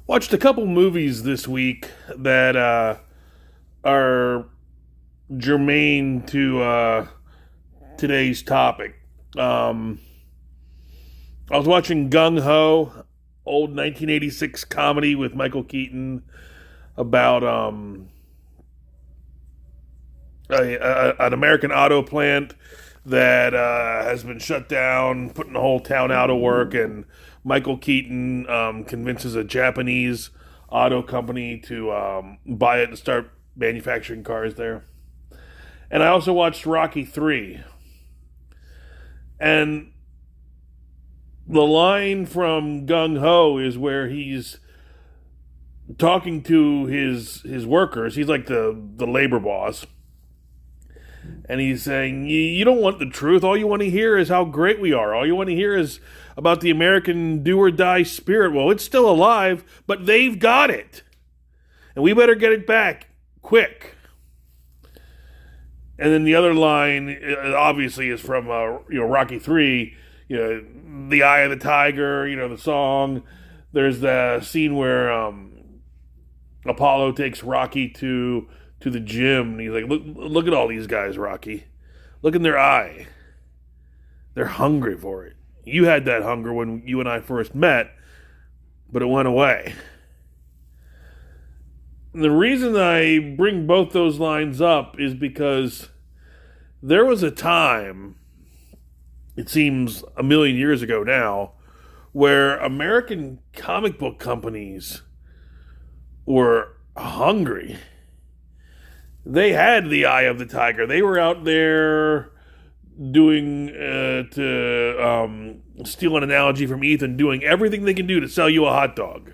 Watched a couple movies this week that are germane to today's topic. Um, I was watching Gung Ho, old 1986 comedy with Michael Keaton about an American auto plant that has been shut down, putting the whole town out of work, and Michael Keaton convinces a Japanese auto company to buy it and start manufacturing cars there. And I also watched Rocky 3. And the line from Gung Ho is where he's talking to his workers. He's like the labor boss. And he's saying, you don't want the truth. All you want to hear is how great we are. All you want to hear is about the American do or die spirit. Well, it's still alive, but they've got it. And we better get it back quick. And then the other line, obviously, is from Rocky 3, the Eye of the Tiger, the song. There's the scene where Apollo takes Rocky to the gym, and he's like, look at all these guys, Rocky. Look in their eye. They're hungry for it. You had that hunger when you and I first met, but it went away. And the reason I bring both those lines up is because there was a time, it seems a million years ago now, where American comic book companies were hungry. They had the eye of the tiger. They were out there doing, to steal an analogy from Ethan, doing everything they can do to sell you a hot dog.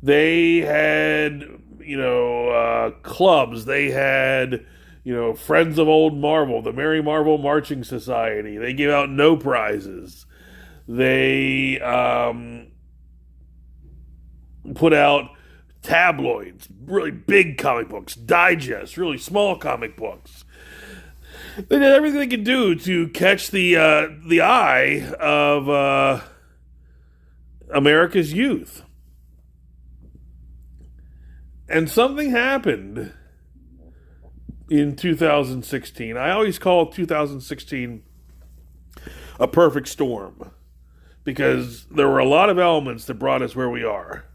They had, clubs. They had, Friends of Old Marvel, the Merry Marvel Marching Society. They gave out no prizes. They put out tabloids, really big comic books, digests, really small comic books. They did everything they could do to catch the eye of America's youth. And something happened in 2016. I always call 2016 a perfect storm because there were a lot of elements that brought us where we are.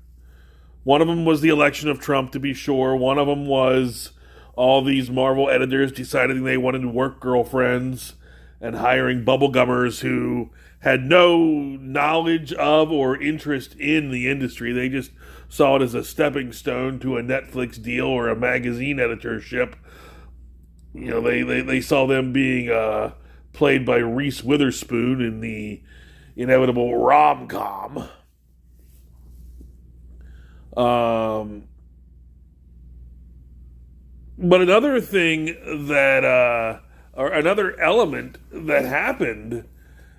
One of them was the election of Trump, to be sure. One of them was all these Marvel editors deciding they wanted work girlfriends and hiring bubblegummers who had no knowledge of or interest in the industry. They just saw it as a stepping stone to a Netflix deal or a magazine editorship. They saw them being played by Reese Witherspoon in the inevitable rom-com. But another thing that, or another element that happened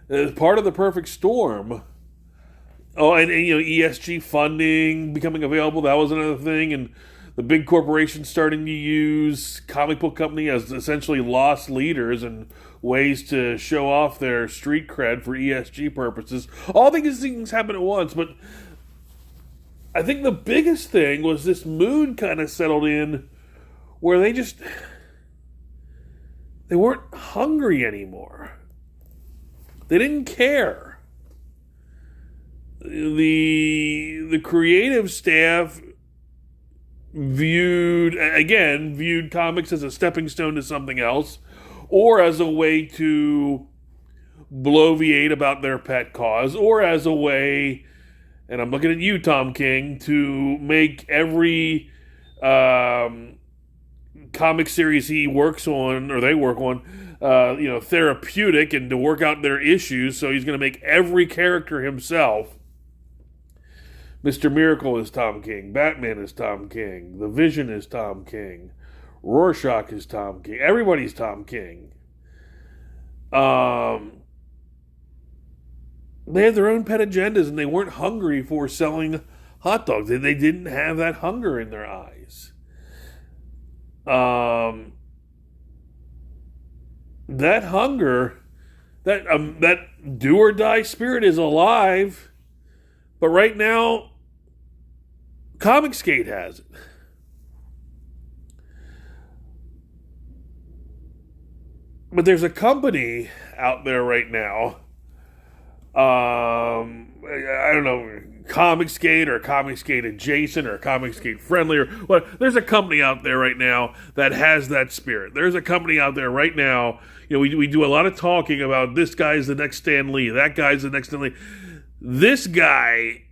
as part of the perfect storm, and ESG funding becoming available, that was another thing, and the big corporations starting to use comic book company as essentially lost leaders and ways to show off their street cred for ESG purposes. All these things happen at once, but I think the biggest thing was this mood kind of settled in where they weren't hungry anymore. They didn't care. The creative staff viewed comics as a stepping stone to something else, or as a way to bloviate about their pet cause, or as a way, and I'm looking at you, Tom King, to make every comic series he works on, or they work on, therapeutic and to work out their issues. So he's going to make every character himself. Mr. Miracle is Tom King. Batman is Tom King. The Vision is Tom King. Rorschach is Tom King. Everybody's Tom King. They had their own pet agendas, and they weren't hungry for selling hot dogs. They didn't have that hunger in their eyes. That hunger, that do or die spirit is alive, but right now Comicsgate has it. But there's a company out there right now. I don't know, Comicsgate or Comicsgate adjacent or Comicsgate friendly or what. There's a company out there right now that has that spirit. There's a company out there right now. We do a lot of talking about this guy's the next Stan Lee, that guy's the next Stan Lee. This guy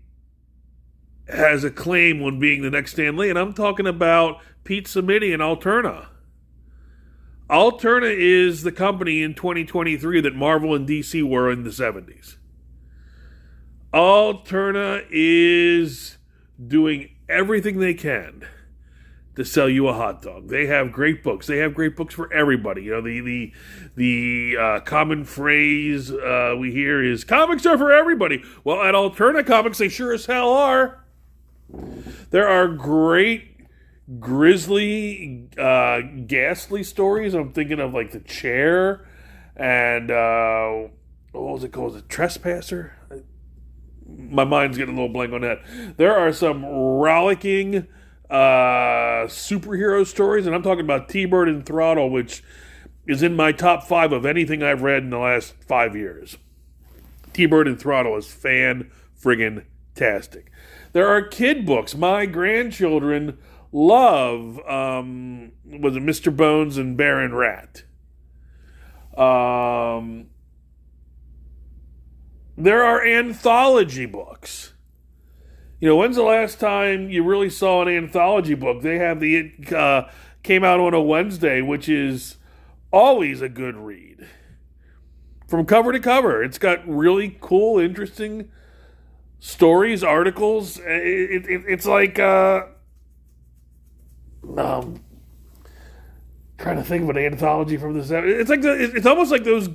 has a claim on being the next Stan Lee, and I'm talking about Pete Samiti and Alterna. Alterna is the company in 2023 that Marvel and DC were in the 70s. Alterna is doing everything they can to sell you a hot dog. They have great books. They have great books for everybody. The common phrase we hear is comics are for everybody. Well, at Alterna Comics, they sure as hell are. There are great, grisly, ghastly stories. I'm thinking of like The Chair and what was it called? The Trespasser? My mind's getting a little blank on that. There are some rollicking superhero stories, and I'm talking about T-Bird and Throttle, which is in my top 5 of anything I've read in the last 5 years. T-Bird and Throttle is fan-friggin-tastic. There are kid books. My grandchildren love, was it Mr. Bones and Baron Rat? There are anthology books. When's the last time you really saw an anthology book? They have came out on a Wednesday, which is always a good read. From cover to cover. It's got really cool, interesting stories, articles. It's like, trying to think of an anthology from the 70s. It's like it's almost like those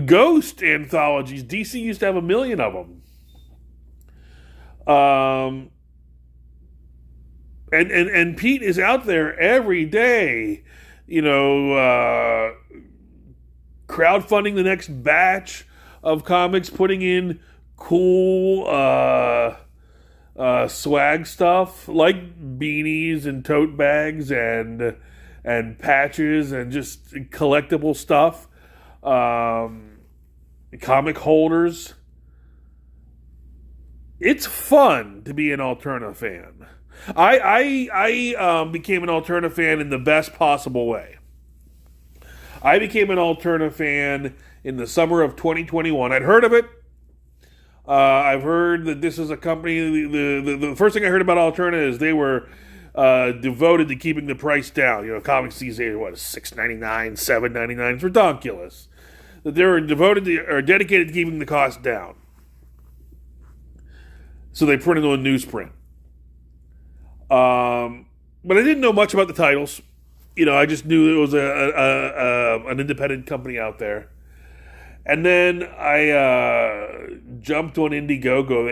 ghost anthologies. DC used to have 1 million of them. And Pete is out there every day, crowdfunding the next batch of comics, putting in cool swag stuff like beanies and tote bags and patches and just collectible stuff. Comic holders. It's fun to be an Alterna fan. I became an Alterna fan in the best possible way. I became an Alterna fan in the summer of 2021. I'd heard of it. I've heard that this is a company. The first thing I heard about Alterna is they were devoted to keeping the price down. Comics these days, $6.99, $7.99. It's ridiculous. That they were dedicated to keeping the cost down. So they printed on newsprint. But I didn't know much about the titles. I just knew it was an independent company out there. And then I jumped on Indiegogo.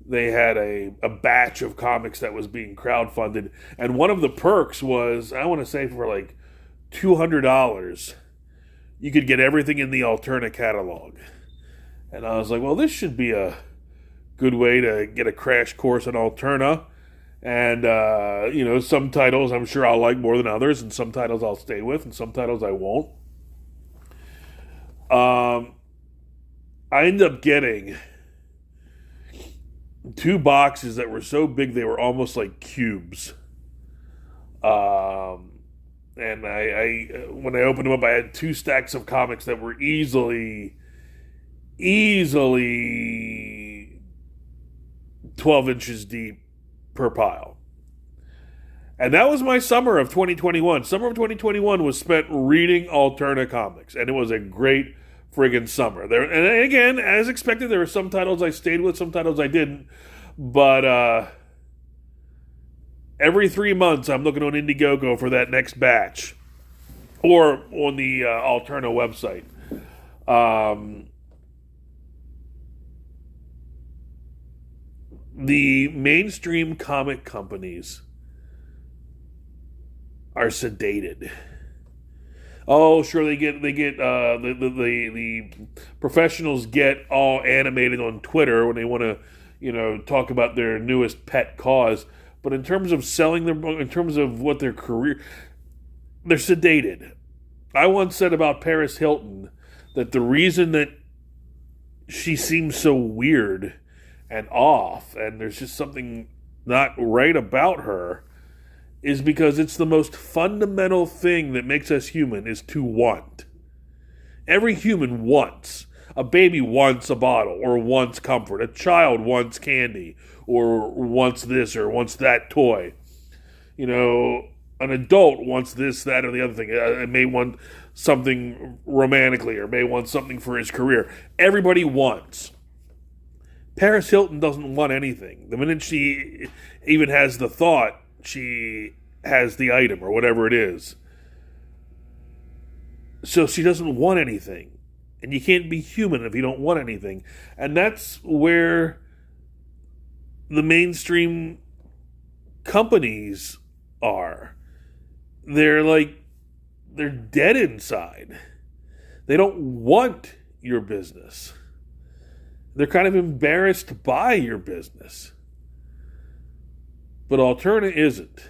They had a batch of comics that was being crowdfunded, and one of the perks was, I want to say, for like $200, you could get everything in the Alterna catalog. And I was like, well, this should be a good way to get a crash course on Alterna. And, some titles I'm sure I'll like more than others, and some titles I'll stay with, and some titles I won't. I ended up getting 2 boxes that were so big they were almost like cubes. And I when I opened them up, I had 2 stacks of comics that were easily 12 inches deep per pile. And that was my summer of 2021. Summer of 2021 was spent reading Alterna comics, and it was a great friggin' summer. And again, as expected, there were some titles I stayed with, some titles I didn't. But every 3 months, I'm looking on Indiegogo for that next batch, or on the Alterna website. The mainstream comic companies are sedated. Oh, sure, they get the professionals get all animated on Twitter when they want to talk about their newest pet cause. But in terms of selling their book, in terms of what their career, they're sedated. I once said about Paris Hilton that the reason that she seems so weird and off, and there's just something not right about her, is because it's the most fundamental thing that makes us human is to want. Every human wants. A baby wants a bottle or wants comfort. A child wants candy or wants this or wants that toy. An adult wants this, that, or the other thing. It may want something romantically or may want something for his career. Everybody wants. Paris Hilton doesn't want anything. The minute she even has the thought, she has the item or whatever it is. So she doesn't want anything. And you can't be human if you don't want anything. And that's where the mainstream companies are. They're dead inside. They don't want your business. They're kind of embarrassed by your business. But Alterna isn't.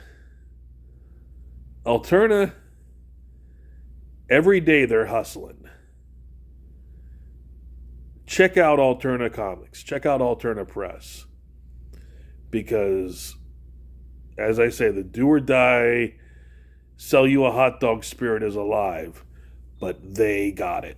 Alterna, every day they're hustling. Check out Alterna Comics. Check out Alterna Press. Because, as I say, the do or die, sell you a hot dog spirit is alive. But they got it.